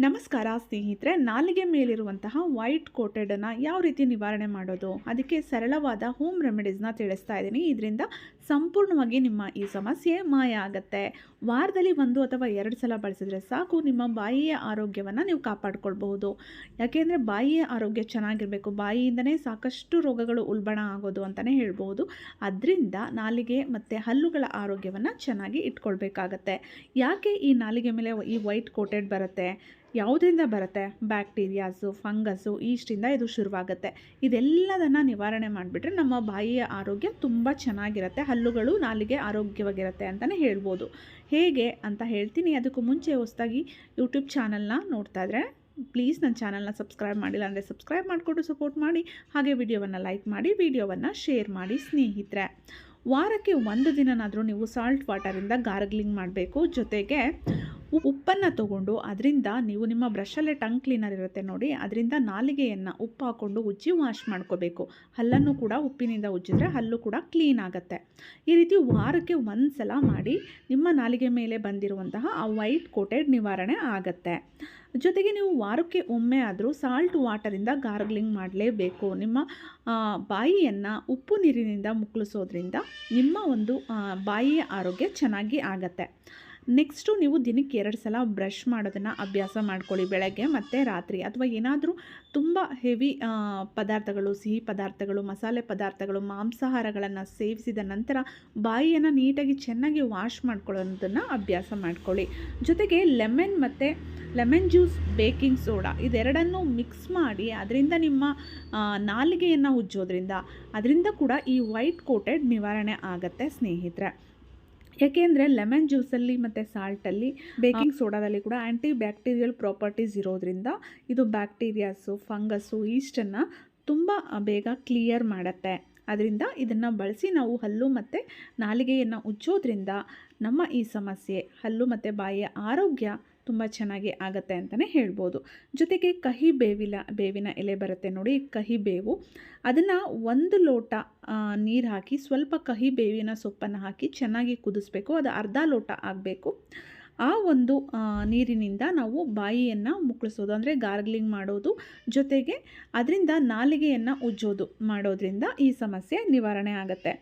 ನಮಸ್ಕಾರ ಸ್ನೇಹಿತರೆ, ನಾಲಿಗೆ ಮೇಲಿರುವಂತಹ ವೈಟ್ ಕೋಟೆಡನ್ನು ಯಾವ ರೀತಿ ನಿವಾರಣೆ ಮಾಡೋದು, ಅದಕ್ಕೆ ಸರಳವಾದ ಹೋಮ್ ರೆಮಿಡೀಸ್ನ ತಿಳಿಸ್ತಾ ಇದ್ದೀನಿ. ಇದರಿಂದ ಸಂಪೂರ್ಣವಾಗಿ ನಿಮ್ಮ ಈ ಸಮಸ್ಯೆ ಮಾಯ ಆಗುತ್ತೆ. ವಾರದಲ್ಲಿ 1 ಅಥವಾ 2 ಸಲ ಬಳಸಿದ್ರೆ ಸಾಕು, ನಿಮ್ಮ ಬಾಯಿಯ ಆರೋಗ್ಯವನ್ನು ನೀವು ಕಾಪಾಡ್ಕೊಳ್ಬಹುದು. ಯಾಕೆಂದರೆ ಬಾಯಿಯ ಆರೋಗ್ಯ ಚೆನ್ನಾಗಿರಬೇಕು, ಬಾಯಿಯಿಂದನೇ ಸಾಕಷ್ಟು ರೋಗಗಳು ಉಲ್ಬಣ ಆಗೋದು ಅಂತಲೇ ಹೇಳ್ಬೋದು. ಅದರಿಂದ ನಾಲಿಗೆ ಮತ್ತು ಹಲ್ಲುಗಳ ಆರೋಗ್ಯವನ್ನು ಚೆನ್ನಾಗಿ ಇಟ್ಕೊಳ್ಬೇಕಾಗತ್ತೆ. ಯಾಕೆ ಈ ನಾಲಿಗೆ ಮೇಲೆ ಈ ವೈಟ್ ಕೋಟೆಡ್ ಬರುತ್ತೆ, ಯಾವುದರಿಂದ ಬರುತ್ತೆ? ಬ್ಯಾಕ್ಟೀರಿಯಾಸು, ಫಂಗಸ್ಸು, ಈಸ್ಟಿಂದ ಇದು ಶುರುವಾಗುತ್ತೆ. ಇದೆಲ್ಲದನ್ನು ನಿವಾರಣೆ ಮಾಡಿಬಿಟ್ರೆ ನಮ್ಮ ಬಾಯಿಯ ಆರೋಗ್ಯ ತುಂಬ ಚೆನ್ನಾಗಿರುತ್ತೆ, ಹಲ್ಲುಗಳು ನಾಲಿಗೆ ಆರೋಗ್ಯವಾಗಿರುತ್ತೆ ಅಂತಲೇ ಹೇಳ್ಬೋದು. ಹೇಗೆ ಅಂತ ಹೇಳ್ತೀನಿ. ಅದಕ್ಕೂ ಮುಂಚೆ ಹೊಸದಾಗಿ ಯೂಟ್ಯೂಬ್ ಚಾನಲ್ನ ನೋಡ್ತಾ ಇದ್ದರೆ ಪ್ಲೀಸ್ ನನ್ನ ಚಾನಲ್ನ ಸಬ್ಸ್ಕ್ರೈಬ್ ಮಾಡಿಲ್ಲ ಅಂದರೆ ಸಬ್ಸ್ಕ್ರೈಬ್ ಮಾಡಿಕೊಂಡು ಸಪೋರ್ಟ್ ಮಾಡಿ. ಹಾಗೆ ವಿಡಿಯೋವನ್ನು ಲೈಕ್ ಮಾಡಿ, ವಿಡಿಯೋವನ್ನು ಶೇರ್ ಮಾಡಿ ಸ್ನೇಹಿತರೆ. ವಾರಕ್ಕೆ 1 ದಿನನಾದರೂ ನೀವು ಸಾಲ್ಟ್ ವಾಟರಿಂದ ಗಾರ್ಗ್ಲಿಂಗ್ ಮಾಡಬೇಕು. ಜೊತೆಗೆ ಉಪ್ಪನ್ನು ತಗೊಂಡು ಅದರಿಂದ ನೀವು ನಿಮ್ಮ ಬ್ರಷಲ್ಲೇ ಟಂಗ್ ಕ್ಲೀನರ್ ಇರುತ್ತೆ ನೋಡಿ, ಅದರಿಂದ ನಾಲಿಗೆಯನ್ನು ಉಪ್ಪು ಹಾಕ್ಕೊಂಡು ಉಜ್ಜಿ ವಾಶ್ ಮಾಡ್ಕೋಬೇಕು. ಹಲ್ಲನ್ನು ಕೂಡ ಉಪ್ಪಿನಿಂದ ಉಜ್ಜಿದ್ರೆ ಹಲ್ಲು ಕೂಡ ಕ್ಲೀನ್ ಆಗುತ್ತೆ. ಈ ರೀತಿ ವಾರಕ್ಕೆ 1 ಸಲ ಮಾಡಿ ನಿಮ್ಮ ನಾಲಿಗೆ ಮೇಲೆ ಬಂದಿರುವಂತಹ ಆ ವೈಟ್ ಕೋಟೆಡ್ ನಿವಾರಣೆ ಆಗುತ್ತೆ. ಜೊತೆಗೆ ನೀವು ವಾರಕ್ಕೆ ಒಮ್ಮೆ ಆದರೂ ಸಾಲ್ಟ್ ವಾಟರಿಂದ ಗಾರ್ಗ್ಲಿಂಗ್ ಮಾಡಲೇಬೇಕು. ನಿಮ್ಮ ಬಾಯಿಯನ್ನು ಉಪ್ಪು ನೀರಿನಿಂದ ಮುಕ್ಕಳಿಸೋದ್ರಿಂದ ನಿಮ್ಮ ಒಂದು ಬಾಯಿಯ ಆರೋಗ್ಯ ಚೆನ್ನಾಗಿ ಆಗತ್ತೆ. ನೆಕ್ಸ್ಟು ನೀವು ದಿನಕ್ಕೆ 2 ಸಲ ಬ್ರಷ್ ಮಾಡೋದನ್ನು ಅಭ್ಯಾಸ ಮಾಡ್ಕೊಳ್ಳಿ, ಬೆಳಗ್ಗೆ ಮತ್ತು ರಾತ್ರಿ. ಅಥವಾ ಏನಾದರೂ ತುಂಬ ಹೆವಿ ಪದಾರ್ಥಗಳು, ಸಿಹಿ ಪದಾರ್ಥಗಳು, ಮಸಾಲೆ ಪದಾರ್ಥಗಳು, ಮಾಂಸಾಹಾರಗಳನ್ನು ಸೇವಿಸಿದ ನಂತರ ಬಾಯಿಯನ್ನು ನೀಟಾಗಿ ಚೆನ್ನಾಗಿ ವಾಶ್ ಮಾಡ್ಕೊಳ್ಳೋದನ್ನು ಅಭ್ಯಾಸ ಮಾಡ್ಕೊಳ್ಳಿ. ಜೊತೆಗೆ ಲೆಮನ್ ಜ್ಯೂಸ್, ಬೇಕಿಂಗ್ ಸೋಡಾ ಇದೆರಡನ್ನೂ ಮಿಕ್ಸ್ ಮಾಡಿ ಅದರಿಂದ ನಿಮ್ಮ ನಾಲಿಗೆಯನ್ನು ಉಜ್ಜೋದ್ರಿಂದ ಅದರಿಂದ ಕೂಡ ಈ ವೈಟ್ ಕೋಟೆಡ್ ನಿವಾರಣೆ ಆಗುತ್ತೆ ಸ್ನೇಹಿತರೆ. ಯಾಕೆಂದರೆ ಲೆಮನ್ ಜ್ಯೂಸಲ್ಲಿ ಮತ್ತು ಸಾಲ್ಟಲ್ಲಿ, ಬೇಕಿಂಗ್ ಸೋಡಾದಲ್ಲಿ ಕೂಡ ಆ್ಯಂಟಿ ಬ್ಯಾಕ್ಟೀರಿಯಲ್ ಪ್ರಾಪರ್ಟೀಸ್ ಇರೋದ್ರಿಂದ ಇದು ಬ್ಯಾಕ್ಟೀರಿಯಾಸು, ಫಂಗಸ್ಸು, ಈಸ್ಟನ್ನು ತುಂಬ ಬೇಗ ಕ್ಲಿಯರ್ ಮಾಡುತ್ತೆ. ಅದರಿಂದ ಇದನ್ನು ಬಳಸಿ ನಾವು ಹಲ್ಲು ಮತ್ತು ನಾಲಿಗೆಯನ್ನು ಉಜ್ಜೋದ್ರಿಂದ ನಮ್ಮ ಈ ಸಮಸ್ಯೆ, ಹಲ್ಲು ಮತ್ತು ಬಾಯಿಯ ಆರೋಗ್ಯ ತುಂಬ ಚೆನ್ನಾಗಿ ಆಗುತ್ತೆ ಅಂತಲೇ ಹೇಳ್ಬೋದು. ಜೊತೆಗೆ ಕಹಿ ಬೇವಿನ ಎಲೆ ಬರುತ್ತೆ ನೋಡಿ, ಕಹಿ ಬೇವು, ಅದನ್ನು 1 ಲೋಟ ನೀರು ಹಾಕಿ ಸ್ವಲ್ಪ ಕಹಿ ಬೇವಿನ ಸೊಪ್ಪನ್ನು ಹಾಕಿ ಚೆನ್ನಾಗಿ ಕುದಿಸ್ಬೇಕು. ಅದು ಅರ್ಧ ಲೋಟ ಆಗಬೇಕು. ಆ ಒಂದು ನೀರಿನಿಂದ ನಾವು ಬಾಯಿಯನ್ನು ಮುಕ್ಕಳಿಸೋದು, ಅಂದರೆ ಗಾರ್ಗ್ಲಿಂಗ್ ಮಾಡೋದು. ಜೊತೆಗೆ ಅದರಿಂದ ನಾಲಿಗೆಯನ್ನು ಉಜ್ಜೋದು ಮಾಡೋದ್ರಿಂದ ಈ ಸಮಸ್ಯೆ ನಿವಾರಣೆ ಆಗುತ್ತೆ.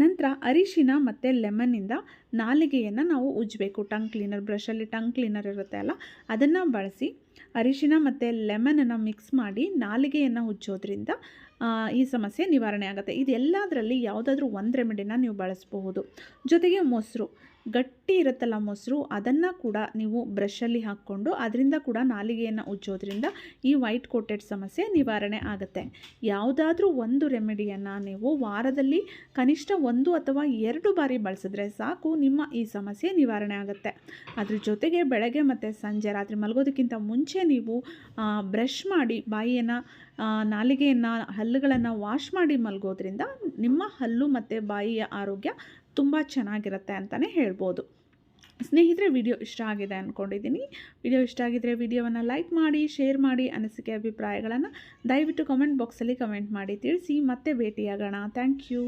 ನಂತರ ಅರಿಶಿನ ಮತ್ತು ಲೆಮನ್ನಿಂದ ನಾಲಿಗೆಯನ್ನು ನಾವು ಉಜ್ಜಬೇಕು. ಟಂಗ್ ಕ್ಲೀನರ್, ಬ್ರಷಲ್ಲಿ ಟಂಗ್ ಕ್ಲೀನರ್ ಇರುತ್ತೆ ಅಲ್ಲ, ಅದನ್ನು ಬಳಸಿ ಅರಿಶಿನ ಮತ್ತು ಲೆಮನನ್ನು ಮಿಕ್ಸ್ ಮಾಡಿ ನಾಲಿಗೆಯನ್ನು ಉಜ್ಜೋದ್ರಿಂದ ಈ ಸಮಸ್ಯೆ ನಿವಾರಣೆ ಆಗುತ್ತೆ. ಇದೆಲ್ಲದರಲ್ಲಿ ಯಾವುದಾದ್ರೂ ಒಂದು ರೆಮಿಡಿನ ನೀವು ಬಳಸಬಹುದು. ಜೊತೆಗೆ ಮೊಸರು, ಗಟ್ಟಿ ಇರುತ್ತಲ್ಲ ಮೊಸರು, ಅದನ್ನು ಕೂಡ ನೀವು ಬ್ರಷಲ್ಲಿ ಹಾಕ್ಕೊಂಡು ಅದರಿಂದ ಕೂಡ ನಾಲಿಗೆಯನ್ನು ಉಜ್ಜೋದ್ರಿಂದ ಈ ವೈಟ್ ಕೋಟೆಡ್ ಸಮಸ್ಯೆ ನಿವಾರಣೆ ಆಗುತ್ತೆ. ಯಾವುದಾದ್ರೂ ಒಂದು ರೆಮಿಡಿಯನ್ನು ನೀವು ವಾರದಲ್ಲಿ ಕನಿಷ್ಠ 1 ಅಥವಾ 2 ಬಾರಿ ಬಳಸಿದ್ರೆ ಸಾಕು, ನಿಮ್ಮ ಈ ಸಮಸ್ಯೆ ನಿವಾರಣೆ ಆಗುತ್ತೆ. ಅದ್ರ ಜೊತೆಗೆ ಬೆಳಗ್ಗೆ ಮತ್ತು ಸಂಜೆ ರಾತ್ರಿ ಮಲಗೋದಕ್ಕಿಂತ ಮುಂಚೆ ನೀವು ಬ್ರಷ್ ಮಾಡಿ ಬಾಯಿಯನ್ನು, ನಾಲಿಗೆಯನ್ನು, ಹಲ್ಲುಗಳನ್ನು ವಾಶ್ ಮಾಡಿ ಮಲಗೋದ್ರಿಂದ ನಿಮ್ಮ ಹಲ್ಲು ಮತ್ತು ಬಾಯಿಯ ಆರೋಗ್ಯ ತುಂಬ ಚೆನ್ನಾಗಿರುತ್ತೆ ಅಂತಲೇ ಹೇಳ್ಬೋದು. ಸ್ನೇಹಿತರೆ, ವಿಡಿಯೋ ಇಷ್ಟ ಆಗಿದೆ ಅಂದ್ಕೊಂಡಿದ್ದೀನಿ. ವಿಡಿಯೋ ಇಷ್ಟ ಆಗಿದ್ದರೆ ವಿಡಿಯೋವನ್ನು ಲೈಕ್ ಮಾಡಿ, ಶೇರ್ ಮಾಡಿ. ಅನಿಸಿಕೆ ಅಭಿಪ್ರಾಯಗಳನ್ನು ದಯವಿಟ್ಟು ಕಮೆಂಟ್ ಬಾಕ್ಸಲ್ಲಿ ಕಮೆಂಟ್ ಮಾಡಿ ತಿಳಿಸಿ. ಮತ್ತೆ ಭೇಟಿಯಾಗೋಣ. Thank you.